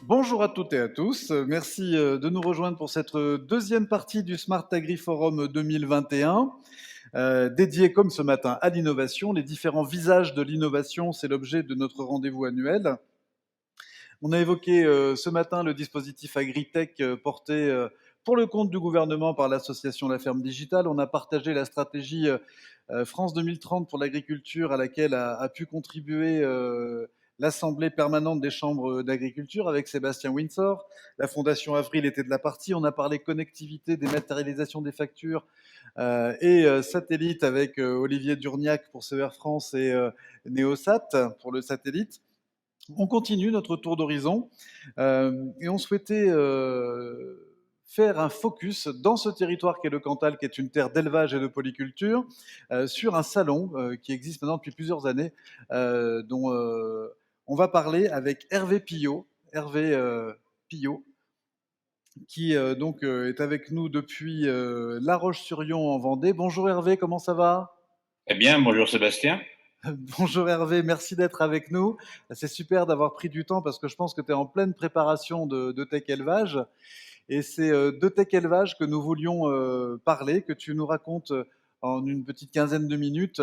Bonjour à toutes et à tous. Merci de nous rejoindre pour cette deuxième partie du Smart Agri Forum 2021, dédiée comme ce matin à l'innovation. Les différents visages de l'innovation, c'est l'objet de notre rendez-vous annuel. On a évoqué ce matin le dispositif AgriTech porté pour le compte du gouvernement par l'association La Ferme Digitale. On a partagé la stratégie France 2030 pour l'agriculture à laquelle a pu contribuer l'Assemblée permanente des chambres d'agriculture avec Sébastien Windsor. La Fondation Avril était de la partie. On a parlé connectivité, dématérialisation des factures et satellite avec Olivier Durniac pour CER France et Neosat pour le satellite. On continue notre tour d'horizon et on souhaitait faire un focus dans ce territoire qu'est le Cantal, qui est une terre d'élevage et de polyculture, sur un salon qui existe maintenant depuis plusieurs années, dont on va parler avec Hervé Pillot. Hervé Pillot, qui est avec nous depuis La Roche-sur-Yon en Vendée. Bonjour Hervé, comment ça va? Eh bien, bonjour Sébastien. Bonjour Hervé, merci d'être avec nous. C'est super d'avoir pris du temps parce que je pense que tu es en pleine préparation de Tech Élevage. Et c'est de Tech Élevage que nous voulions parler, que tu nous racontes en une petite quinzaine de minutes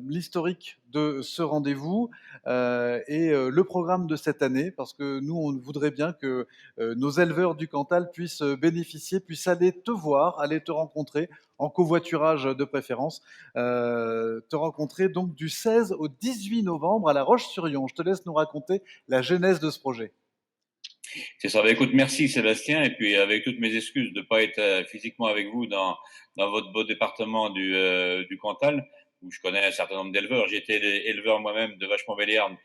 l'historique de ce rendez-vous et le programme de cette année, parce que nous, on voudrait bien que nos éleveurs du Cantal puissent bénéficier, puissent aller te voir, aller te rencontrer, en covoiturage de préférence, te rencontrer donc du 16 au 18 novembre à La Roche-sur-Yon. Je te laisse nous raconter la genèse de ce projet. C'est ça. Bah, écoute, merci Sébastien. Et puis, avec toutes mes excuses de ne pas être physiquement avec vous dans votre beau département du Cantal, où je connais un certain nombre d'éleveurs. J'ai été éleveur moi-même de vaches Montbéliarde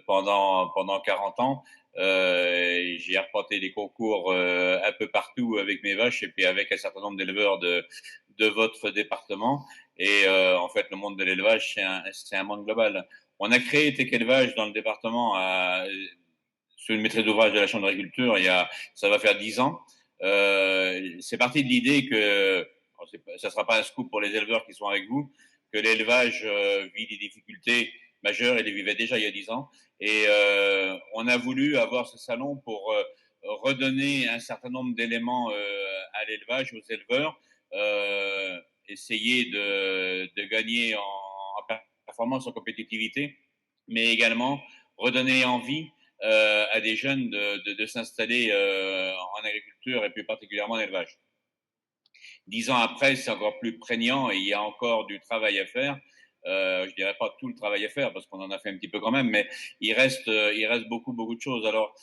pendant 40 ans. Et j'ai arpenté des concours un peu partout avec mes vaches et puis avec un certain nombre d'éleveurs de votre département. Et en fait, le monde de l'élevage, c'est un monde global. On a créé Tech Élevage dans le département sur une maîtrise d'ouvrage de la Chambre d'agriculture ça va faire 10 ans. C'est parti de l'idée que, ça sera pas un scoop pour les éleveurs qui sont avec vous, que l'élevage vit des difficultés majeures et les vivait déjà il y a 10 ans. Et on a voulu avoir ce salon pour redonner un certain nombre d'éléments à l'élevage, aux éleveurs, essayer de gagner en performance, en compétitivité, mais également redonner envie à des jeunes de s'installer en agriculture et plus particulièrement en élevage. 10 ans après, c'est encore plus prégnant et il y a encore du travail à faire. Je dirais pas tout le travail à faire parce qu'on en a fait un petit peu quand même, mais il reste beaucoup de choses. Alors,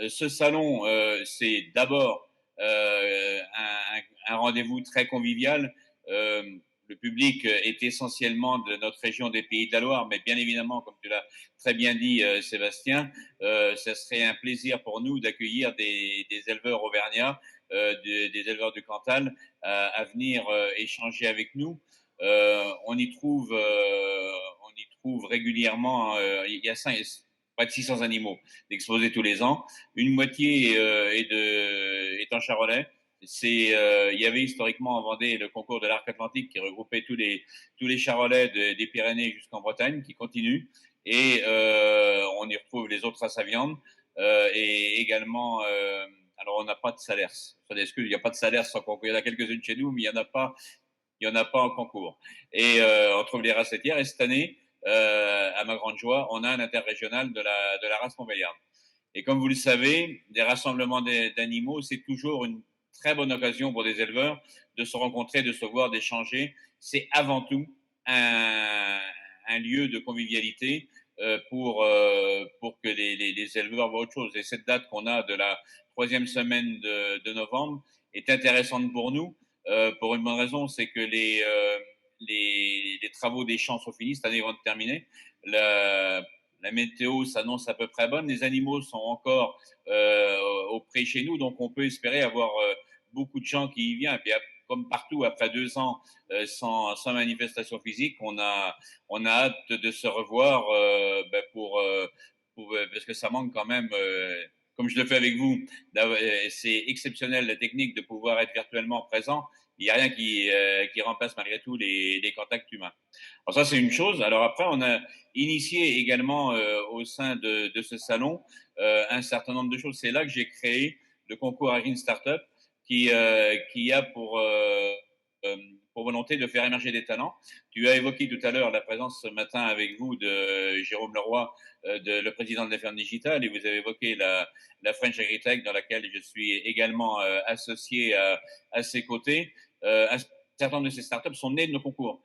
ce salon, c'est d'abord un rendez-vous très convivial. Euh, le public est essentiellement de notre région des Pays de la Loire, mais bien évidemment, comme tu l'as très bien dit, Sébastien, ça serait un plaisir pour nous d'accueillir des éleveurs auvergnats, des éleveurs du Cantal, à venir échanger avec nous. On y trouve régulièrement, il y a près de 600 animaux exposés tous les ans. Une moitié est en charolais. Il y avait historiquement en Vendée le concours de l'Arc Atlantique qui regroupait tous les charolais des Pyrénées jusqu'en Bretagne, qui continue. Et on y retrouve les autres races à viande et également alors, on n'a pas de salaire. Il n'y a pas de salaire sans concours. Il y en a quelques-unes chez nous, mais il y en a pas en concours. Et on trouve les races laitières. Et cette année, à ma grande joie, on a un interrégional de la race Montbéliarde. Et comme vous le savez, des rassemblements d'animaux, c'est toujours une très bonne occasion pour des éleveurs de se rencontrer, de se voir, d'échanger. C'est avant tout un lieu de convivialité pour que les éleveurs voient autre chose. Et cette date qu'on a de la troisième semaine de novembre est intéressante pour nous, pour une bonne raison, c'est que les travaux des champs sont finis, cette année ils vont être terminés. La météo s'annonce à peu près bonne, les animaux sont encore au pré chez nous, donc on peut espérer avoir beaucoup de gens qui y viennent. Et puis, comme partout, après 2 ans sans manifestation physique, on a hâte de se revoir parce que ça manque quand même, comme je le fais avec vous. C'est exceptionnel la technique de pouvoir être virtuellement présent. il n'y a rien qui remplace malgré tout les contacts humains. Alors ça, c'est une chose. Alors après, on a initié également au sein de ce salon un certain nombre de choses. C'est là que j'ai créé le concours Green Startup qui a euh, pour volonté de faire émerger des talents. Tu as évoqué tout à l'heure la présence ce matin avec vous de Jérôme Leroy, le président de la ferme digitale, et vous avez évoqué la French Agritech dans laquelle je suis également associé à ses côtés. Un certain nombre de ces startups sont nées de nos concours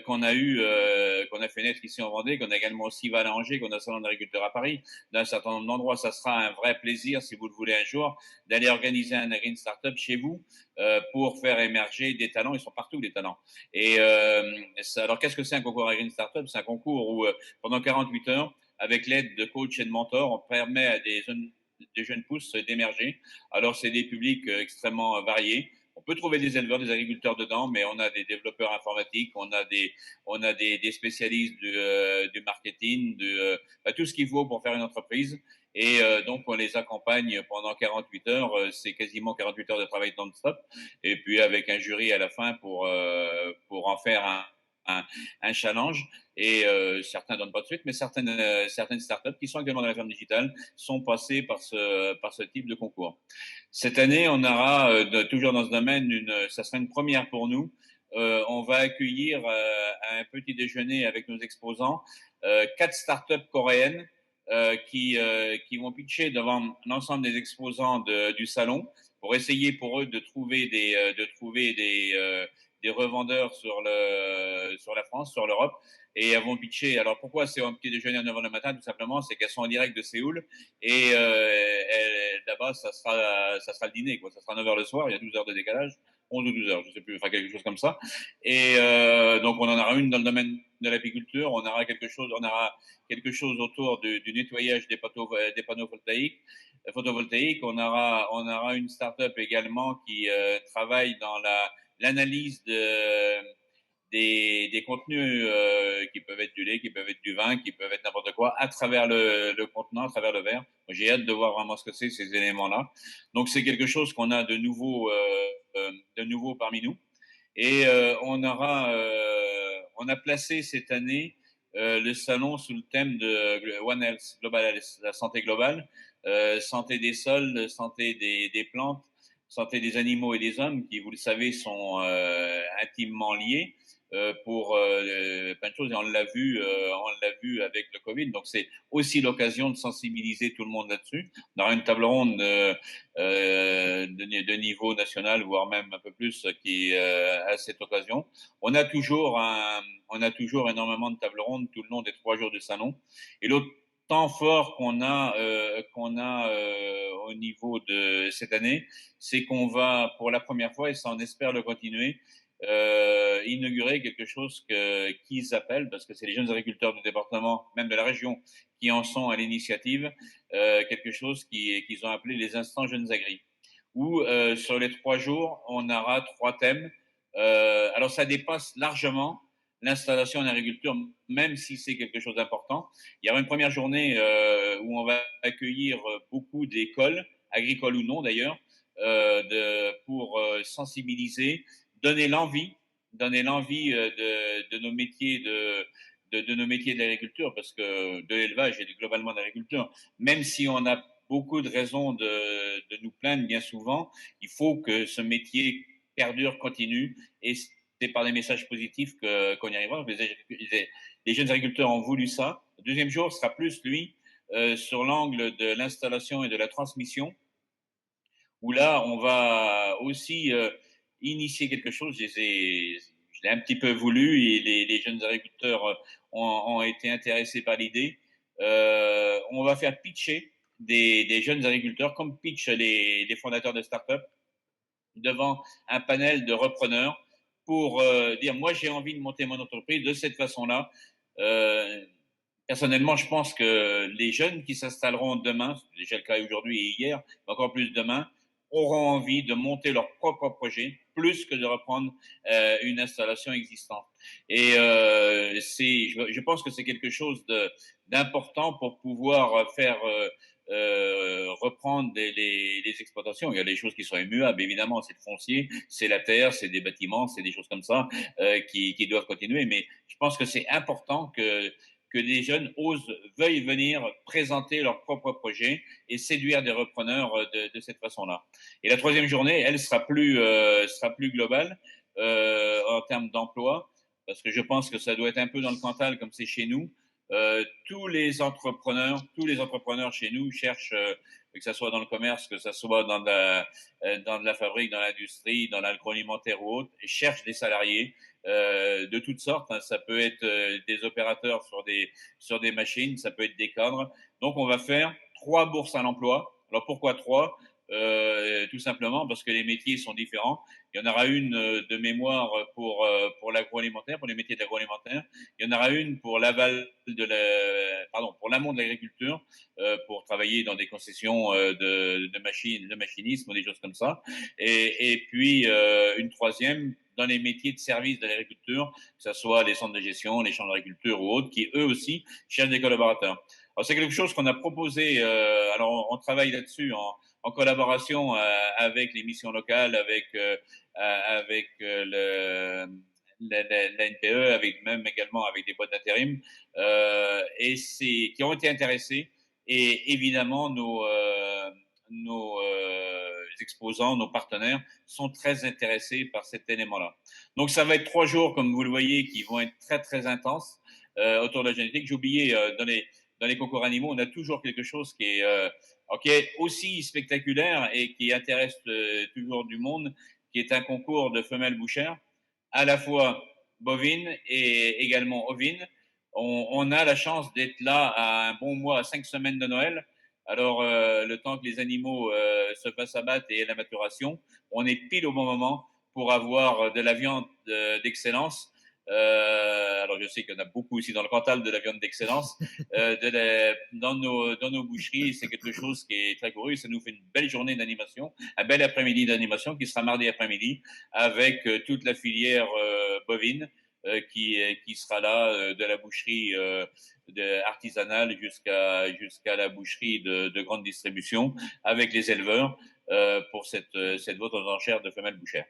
qu'on a fait naître ici en Vendée, qu'on a également aussi à Angers, qu'on a un salon d'agriculteurs à Paris, dans un certain nombre d'endroits. Ça sera un vrai plaisir, si vous le voulez un jour, d'aller organiser un Green Startup chez vous pour faire émerger des talents. Ils sont partout, les talents. Et alors, qu'est-ce que c'est un concours Green Startup? C'est un concours où, pendant 48 heures, avec l'aide de coachs et de mentors, on permet à des jeunes pousses d'émerger. Alors, c'est des publics extrêmement variés. On peut trouver des éleveurs, des agriculteurs dedans, mais on a des développeurs informatiques, on a des spécialistes du marketing, tout ce qu'il faut pour faire une entreprise. Et donc, on les accompagne pendant 48 heures. C'est quasiment 48 heures de travail non-stop. Et puis, avec un jury à la fin pour en faire un challenge. Et certains donnent pas de suite, mais certaines startups qui sont actuellement dans la ferme digitale sont passées par ce type de concours. Cette année, on aura, toujours dans ce domaine, ça sera une première pour nous. On va accueillir à un petit déjeuner avec nos exposants 4 startups coréennes qui vont pitcher devant l'ensemble des exposants du salon pour essayer pour eux de trouver des revendeurs sur la France, sur l'Europe. Et elles vont pitcher. Alors pourquoi c'est un petit déjeuner à 9h le matin? Tout simplement, c'est qu'elles sont en direct de Séoul. Et là-bas, ça sera le dîner, quoi. Ça sera 9h le soir, il y a 12 heures de décalage. 11 ou 12 heures, je sais plus, enfin quelque chose comme ça. Et donc on en aura une dans le domaine de l'apiculture, on aura quelque chose autour du nettoyage des panneaux photovoltaïques. On aura une start-up également qui travaille dans l'analyse des contenus qui peuvent être du lait, qui peuvent être du vin, qui peuvent être n'importe quoi, à travers le contenant, à travers le verre. J'ai hâte de voir vraiment ce que c'est, ces éléments-là. Donc, c'est quelque chose qu'on a de nouveau parmi nous. Et on a placé cette année le salon sous le thème de One Health, Global Health, la santé globale, santé des sols, santé des plantes, santé des animaux et des hommes, qui, vous le savez, sont intimement liés pour plein de choses. Et on l'a vu avec le Covid. Donc c'est aussi l'occasion de sensibiliser tout le monde là-dessus. On aura une table ronde de niveau national, voire même un peu plus, qui à cette occasion. On a toujours énormément de tables rondes tout le long des 3 jours du salon. Et l'autre temps fort qu'on a au niveau de cette année, c'est qu'on va pour la première fois, et ça on espère le continuer, inaugurer quelque chose qu'ils appellent, parce que c'est les jeunes agriculteurs du département, même de la région, qui en sont à l'initiative, quelque chose qu'ils ont appelé les instants jeunes agri, où sur les 3 jours, on aura 3 thèmes. Alors ça dépasse largement l'installation en agriculture, même si c'est quelque chose d'important. Il y aura une première journée où on va accueillir beaucoup d'écoles, agricoles ou non d'ailleurs, pour sensibiliser, donner l'envie, de nos métiers de nos métiers de l'agriculture, parce que de l'élevage et globalement de l'agriculture, même si on a beaucoup de raisons de nous plaindre bien souvent, il faut que ce métier perdure, continue, et c'est par des messages positifs qu'on y arrivera. Les jeunes agriculteurs ont voulu ça. Le deuxième jour sera plus, lui, sur l'angle de l'installation et de la transmission, où là, on va aussi initier quelque chose. Je l'ai un petit peu voulu, et les jeunes agriculteurs ont été intéressés par l'idée. On va faire pitcher des jeunes agriculteurs, comme pitch les fondateurs de start-up, devant un panel de repreneurs pour dire, moi j'ai envie de monter mon entreprise de cette façon-là. Euh, Personnellement, je pense que les jeunes qui s'installeront demain, c'est déjà le cas aujourd'hui et hier, mais encore plus demain, auront envie de monter leur propre projet plus que de reprendre une installation existante. Et je pense que c'est quelque chose d'important pour pouvoir faire reprendre les exploitations. Il y a des choses qui sont immuables, évidemment, c'est le foncier, c'est la terre, c'est des bâtiments, c'est des choses comme ça qui doivent continuer. Mais je pense que c'est important que les jeunes veuillent venir présenter leurs propres projets et séduire des repreneurs de cette façon-là. Et la troisième journée, elle sera plus globale en termes d'emploi, parce que je pense que ça doit être un peu dans le Cantal comme c'est chez nous. Tous les entrepreneurs chez nous cherchent, que ce soit dans le commerce, que ce soit dans de la fabrique, dans l'industrie, dans l'agroalimentaire ou autre, cherchent des salariés de toutes sortes. Hein. Ça peut être des opérateurs sur des machines, ça peut être des cadres. Donc, on va faire 3 bourses à l'emploi. Alors, pourquoi 3 tout simplement parce que les métiers sont différents. Il y en aura une de mémoire pour l'agroalimentaire, pour les métiers de l'agroalimentaire. Il y en aura une pour pour l'amont de l'agriculture, pour travailler dans des concessions de machinisme ou des choses comme ça. Et puis une troisième dans les métiers de service de l'agriculture, que ce soit les centres de gestion, les champs d'agriculture ou autres, qui eux aussi cherchent des collaborateurs. Alors c'est quelque chose qu'on a proposé. Alors on travaille là-dessus en collaboration avec les missions locales, avec la NPE, avec même également avec des boîtes d'intérim, qui ont été intéressés. Et évidemment, nos exposants, nos partenaires sont très intéressés par cet élément-là. Donc, ça va être 3 jours, comme vous le voyez, qui vont être très, très intenses autour de la génétique. J'ai oublié, dans les concours animaux, on a toujours quelque chose qui est aussi spectaculaire et qui intéresse toujours du monde, qui est un concours de femelles bouchères, à la fois bovines et également ovines. On a la chance d'être là à un bon mois, à 5 semaines de Noël. Alors, le temps que les animaux se fassent abattre et la maturation, on est pile au bon moment pour avoir de la viande d'excellence. Alors, je sais qu'il y en a beaucoup aussi dans le Cantal de la viande d'excellence. Dans nos boucheries, c'est quelque chose qui est très couru. Ça nous fait une belle journée d'animation, un bel après-midi d'animation qui sera mardi après-midi avec toute la filière bovine qui sera là, de la boucherie artisanale jusqu'à la boucherie de grande distribution, avec les éleveurs pour cette vente aux enchères de femelles bouchères.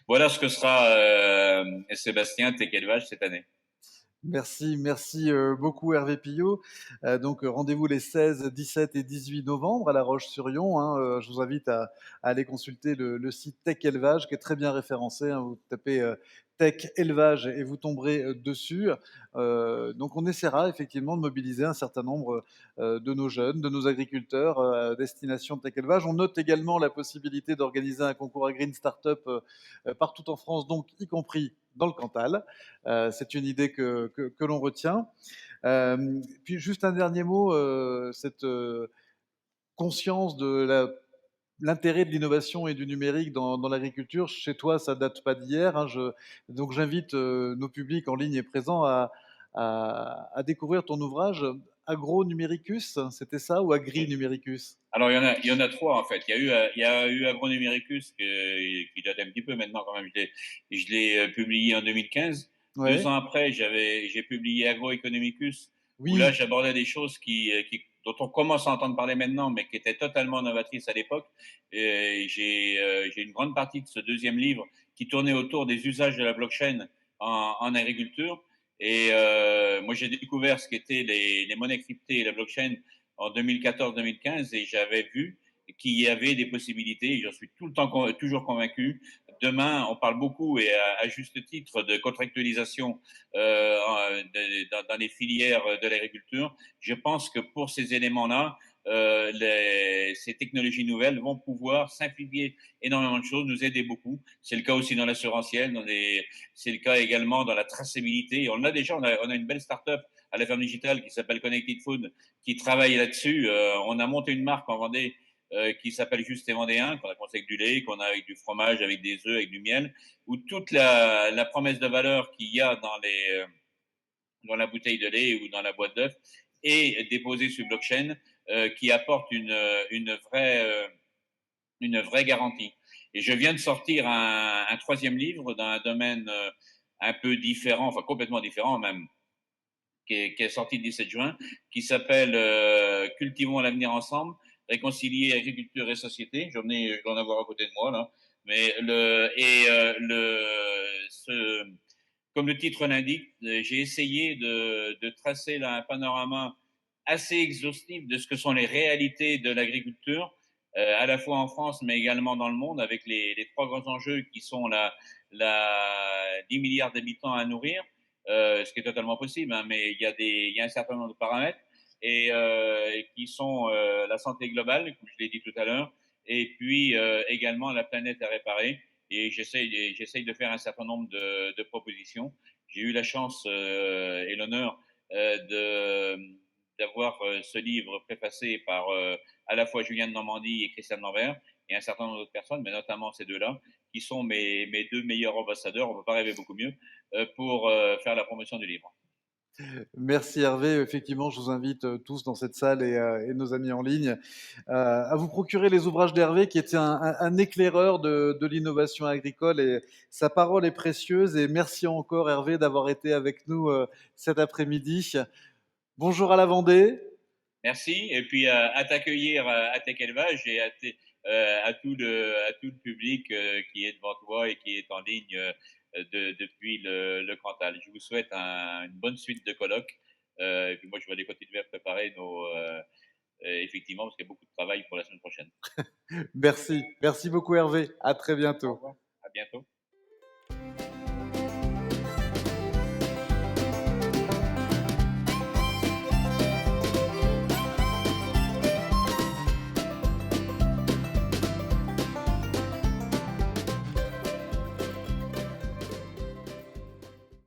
Voilà ce que sera Sébastien Tech Élevage cette année. Merci beaucoup Hervé Pillot. Donc rendez-vous les 16, 17 et 18 novembre à La Roche-sur-Yon. Hein. Je vous invite à aller consulter le site Tech Élevage qui est très bien référencé. Hein. Vous tapez Tech Élevage et vous tomberez dessus. Donc on essaiera effectivement de mobiliser un certain nombre de nos jeunes, de nos agriculteurs à destination de Tech Élevage. On note également la possibilité d'organiser un concours à Green Startup partout en France, donc y compris dans le Cantal. C'est une idée que l'on retient. Puis juste un dernier mot, cette conscience de l'intérêt de l'innovation et du numérique dans l'agriculture, chez toi, ça date pas d'hier. Hein, donc j'invite nos publics en ligne et présents à découvrir ton ouvrage Agro Numericus, c'était ça, ou Agri Numericus? Alors, il y en a 3, en fait. Il y a eu Agronumericus qui date un petit peu maintenant, quand même. Je l'ai publié en 2015. Ouais. 2 ans après, j'ai publié Agroeconomicus, où là, Oui. j'abordais des choses dont on commence à entendre parler maintenant, mais qui étaient totalement novatrices à l'époque. J'ai une grande partie de ce deuxième livre qui tournait autour des usages de la blockchain en agriculture. Et moi, j'ai découvert ce qu'étaient les monnaies cryptées et la blockchain en 2014-2015 et j'avais vu qu'il y avait des possibilités et j'en suis toujours convaincu. Demain, on parle beaucoup et à juste titre de contractualisation dans les filières de l'agriculture. Je pense que pour ces éléments-là, ces technologies nouvelles vont pouvoir simplifier énormément de choses, nous aider beaucoup. C'est le cas aussi dans l'assurantiel, c'est le cas également dans la traçabilité. On a déjà, on a une belle start-up à la ferme digitale qui s'appelle Connected Food, qui travaille là-dessus. On a monté une marque en Vendée qui s'appelle Juste et Vendéen, qu'on a commencé avec du lait, qu'on a avec du fromage, avec des œufs, avec du miel, où toute la promesse de valeur qu'il y a dans la bouteille de lait ou dans la boîte d'œufs est déposée sur blockchain, qui apporte une vraie garantie. Et je viens de sortir un troisième livre dans un domaine un peu différent, enfin complètement différent même, qui est sorti le 17 juin, qui s'appelle Cultivons l'avenir ensemble, réconcilier agriculture et société. Je dois en avoir à côté de moi là. Mais comme le titre l'indique, j'ai essayé de tracer là un panorama assez exhaustif de ce que sont les réalités de l'agriculture, à la fois en France mais également dans le monde, avec les trois grands enjeux qui sont la 10 milliards d'habitants à nourrir, ce qui est totalement possible, hein, mais il y a un certain nombre de paramètres et qui sont la santé globale, comme je l'ai dit tout à l'heure, et puis également la planète à réparer. Et j'essaye de faire un certain nombre de propositions. J'ai eu la chance et l'honneur d'avoir ce livre préfacé par à la fois Julien de Normandie et Christian Lambert et un certain nombre d'autres personnes, mais notamment ces deux-là, qui sont mes deux meilleurs ambassadeurs, on ne peut pas rêver beaucoup mieux, pour faire la promotion du livre. Merci Hervé. Effectivement, je vous invite tous dans cette salle et nos amis en ligne à vous procurer les ouvrages d'Hervé, qui était un éclaireur de l'innovation agricole. Et sa parole est précieuse. Et merci encore Hervé d'avoir été avec nous cet après-midi. Bonjour à la Vendée. Merci. Et puis à t'accueillir à Tech Élevage et à tout le public qui est devant toi et qui est en ligne depuis le Cantal. Je vous souhaite une bonne suite de colloques. Et puis moi, je vais aller continuer à préparer effectivement, parce qu'il y a beaucoup de travail pour la semaine prochaine. Merci. Merci beaucoup Hervé. À très Au bientôt. revoir. À bientôt.